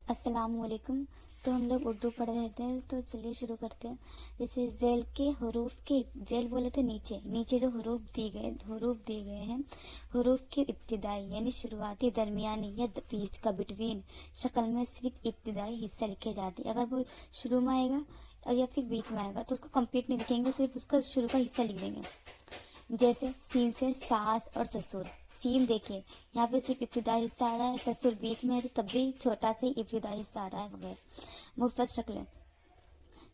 अस्सलाम वालेकुम। तो हम लोग उर्दू पढ़ रहे थे, तो चलिए शुरू करते हैं। जैसे जेल के हरूफ के, जेल बोले तो नीचे, नीचे जो हरूफ दिए गए हैं, हरूफ के इब्तिदाई यानी शुरुआती, दरमियानी या बीच का, बिटवीन शक्ल में सिर्फ इब्तिदाई हिस्सा लिखे जाते हैं। अगर वो शुरू में आएगा और या फिर बीच में आएगा तो उसको कंप्लीट नहीं लिखेंगे, सिर्फ उसका शुरू का हिस्सा लिख देंगे। जैसे सीन से सास और ससुर। सीन देखिए, यहाँ पे सिर्फ इब्तिदाई हिस्सा आ रहा है, ससुर बीच में है तो तब भी छोटा से इब्तिदाई हिस्सा आ रहा है वगैरह। मुफरत शक्लें,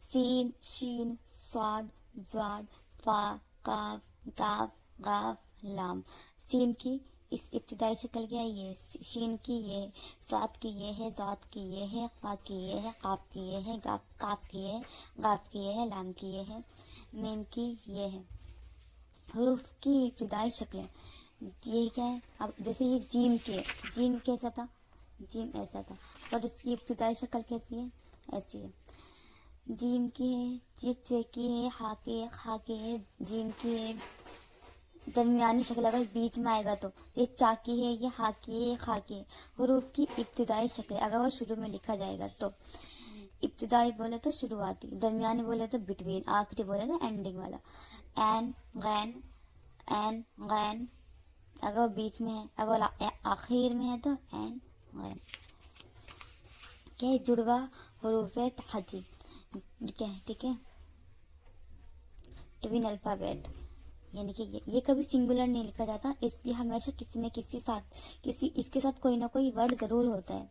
सीन, शीन, स्वाद, ज्वाद, फा, काफ, गाफ, गाफ, लाम। सीन की इस इब्तिदाई शक्ल क्या है, ये। शीन की ये है, स्वाद की ये है, ज्वाद की ये है, फा की ये है, काफ की ये है, गाफ, काफ की ये है, गाफ की ये है, लाम की ये है, मीम की ये है। हरूफ की इब्तिदाई शक्लें, ये क्या है। अब जैसे ये जीम की है, जीम कैसा था, जीम ऐसा था, और इसकी इब्तिदाई शक्ल कैसी है, ऐसी है। जीम की है, चे की है, हा की है, खा की है, जीम की है। दरमियानी शक्ल अगर बीच में आएगा तो ये चा की है, ये हा की है, खा की है। हरूफ की इब्तिदाई शक्ल अगर वो शुरू में लिखा जाएगा तो इब्तिदाई बोले तो शुरुआती, दरमियानी बोले तो बिटवीन, आखिरी बोले तो एंडिंग वाला। एन, गैन, एन, गैन अगर वो बीच में है, अगर आखिर में है तो एन, गैन। क्या है, जुड़वा हरूफ तहजी, क्या है, ठीक है, ट्विन अल्फाबेट, यानी कि ये कभी सिंगुलर नहीं लिखा जाता, इसलिए हमेशा किसी न किसी साथ, किसी इसके साथ कोई ना कोई वर्ड जरूर होता है,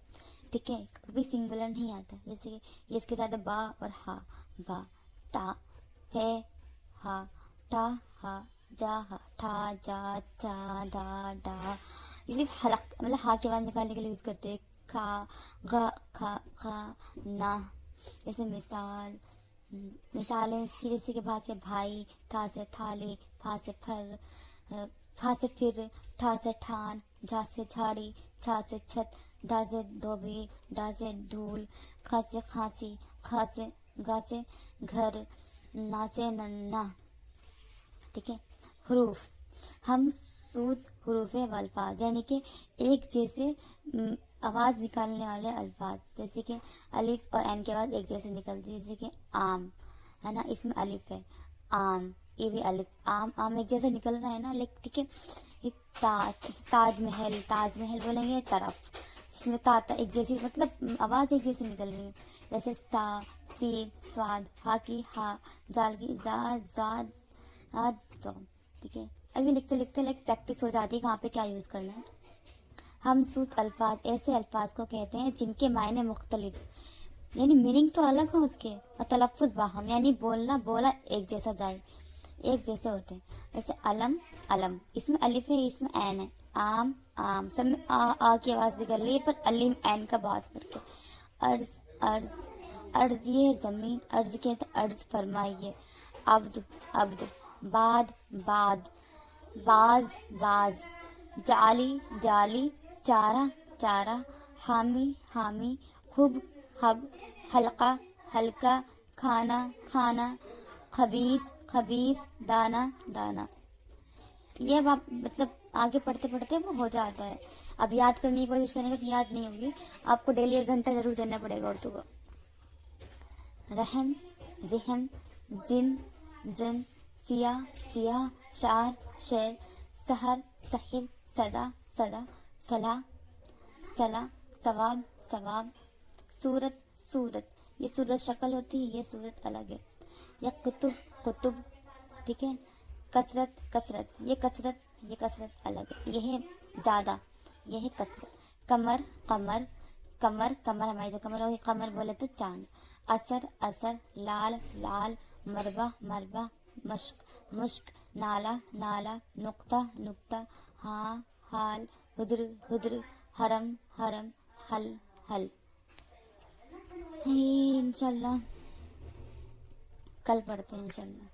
ठीक है, कभी सिंगुलर नहीं आता। जैसे ये इसके साथ बा और हा, बा, ता, फे, हा, टा, हा, जा, हा, ठा, जा, चा, दा, डा। इसे हलक मतलब हा की आवाज निकालने के लिए यूज करते हैं। खा, गा, खा, खा, ना। जैसे मिसालें इसकी, जैसे कि भा से भाई, था से थाली, फा से फर, फा से फिर, ठा से ठान, झा से झाड़ी, छा से छत, धा से धोबी, डा से ढूल, खा से खांसी, खा से गा से घर, ना से नन्ना, ठीक है। हरूफ, हम सूद हरूफ अल्फाज, यानी कि एक जैसे आवाज निकालने वाले अल्फाज, जैसे कि अलिफ और एन के बाद एक जैसे निकलती है, जैसे कि आम है ना, इसमें अलिफ है, आम, ये भी अलिफ, आम, आम एक जैसे निकल रहा है ना, लेकिन ठीक है। ये ताजमहल, ताजमहल बोलेंगे तरफ, जिसमें ता एक जैसी, मतलब आवाज एक जैसी निकल रही है। जैसे सा, सी, स्वाद, हा की हा, जाल की जा, जाद, आद, जो, ठीक है। अभी लिखते लिखते लाइक प्रैक्टिस हो जाती है कहाँ पे क्या यूज करना है। हमसूत अल्फाज, ऐसे अल्फाज को कहते हैं जिनके मायने मुख्तलिफ, यानी मीनिंग तो अलग हो उसके, और तलफ़ुज़ बाहम, यानी बोला एक जैसा जाए, एक जैसे होते हैं। जैसे अलम, अलम, इसमें अलिफ है, इसमें ऐन है। आम, आम, सब में आ की आवाज़ निकल रही है, पर अलिम ऐन का बात करके। अर्ज, अर्ज, अर्ज ये है ज़मीन, अर्ज कहते हैं अर्ज फरमाइए। अब्द, अब्द, बाद, बाद, बाज, बाज, जाली, जाली, चारा, चारा, हामी, हामी, खुब, हब, हल्का, हल्का, खाना, खाना, खबीस, खबीस, दाना, दाना। ये अब आप मतलब आगे पढ़ते पढ़ते वो हो जाता है। अब याद करने की कोशिश करेंगे तो याद नहीं होगी, आपको डेली 1 घंटा जरूर देना पड़ेगा उर्दू को। रहम, रहम, जिन, जिन, सिया, सिया, शार, शेर, सहर, सहिब, सदा, सदा, सलाह, सला, सवाब, सवाब, सूरत, सूरत, ये सूरत शक्ल होती है, ये सूरत अलग है। या कुतुब, कुतुब, ठीक है। कसरत, कसरत, ये कसरत, ये कसरत अलग है। यह है ज़्यादा, यह है कसरत। कमर, कमर, कमर, कमर हमारी जो कमर होगी, कमर बोले तो चांद। असर, असर, लाल, लाल, मरबा, मरबा, मश्क, मुश्क, नाला, नाला, नुक्ता, नुक्ता, हाँ, हाल, हुद्र, हुद्र, हरम, हरम, हल, हल। इंशाल्लाह कल पढ़ते हैं इंशाल्लाह।